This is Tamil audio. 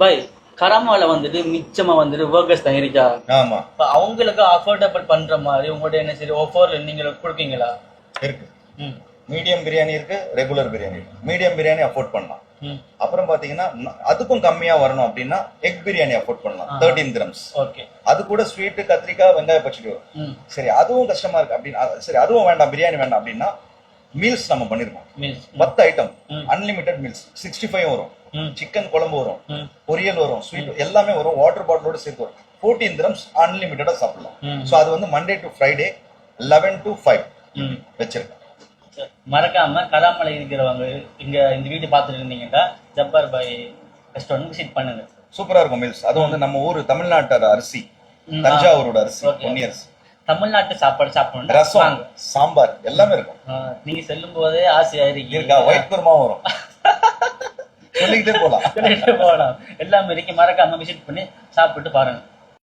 பை கராமால வந்துட்டு மிச்சமா வந்துட்டு ஒர்க்கர்ஸ் தான் இருக்கா. ஆமா இப்ப அவங்களுக்கு அஃபோர்டபுள் பண்ற மாதிரி உங்கள்ட்ட என்ன சரி ஆஃபர் நீங்க கொடுப்பீங்களா? இருக்கு. ம் மீடியம் பிரியாணி இருக்கு, ரெகுலர் பிரியாணி இருக்கு. மீடியம் பிரியாணி அஃபோர்ட் பண்ணலாம். ம் அப்புறம் பாத்தீங்கன்னா அதுக்கும் கம்மியா வரணும் அப்படின்னா எக் பிரியாணி அஃபோர்ட் பண்ணலாம். 13 dirhams. ஓகே. அது கூட ஸ்வீட், கத்திரிக்காய், வெங்காய பச்சடி வரும். ம் சரி அதுவும் கஷ்டமா இருக்கு அப்படின்னா, சரி அதுவும் வேண்டாம், பிரியாணி வேண்டாம் அப்படின்னா மீல்ஸ் நம்ம பண்ணிருக்கோம். மீல்ஸ் 10 ஐட்டம் ம். Unlimited meals. 65 வரும், ம் சிக்கன் குழம்பு வரும், ம் பொரியல் வரும், ஸ்வீட் எல்லாமே வரும், வாட்டர் பாட்டிலோட சேர்த்து வரும். 14 dirhams அன்லிமிட்டடா சாப்பிடலாம். ம். ஸோ அது வந்து மண்டே டு ஃப்ரைடே 11 to 5 ம் வச்சிருக்கேன். சரி. மறக்காம கராமலை இருக்கிறவங்க இங்க இந்த வீடியோ பார்த்துட்டு இருந்தீங்கன்னா ஜப்பார் பாய் ரெஸ்டாரண்ட் விசிட் பண்ணுங்க. சூப்பரா இருக்கும் மீல்ஸ். அது வந்து நம்ம ஊர் தமிழ்நாட்டோட அரிசி, ம், தஞ்சாவூரோட அரிசி, ஓகே. பொன்னி அரிசி, தமிழ்நாட்டு சாப்பாடு சாப்பிடணும் ரசம், வாங்க. சாம்பார் எல்லாமே இருக்கும். நீங்க செல்லும் போதே ஆசையா இருக்கா? ஒயிட் குருமாவும் வரும். சொல்லிக்கிட்டே போலாம். போகலாம். எல்லாமே இருக்கு. மறக்காம விசிட் பண்ணி சாப்பிட்டு பாருங்க.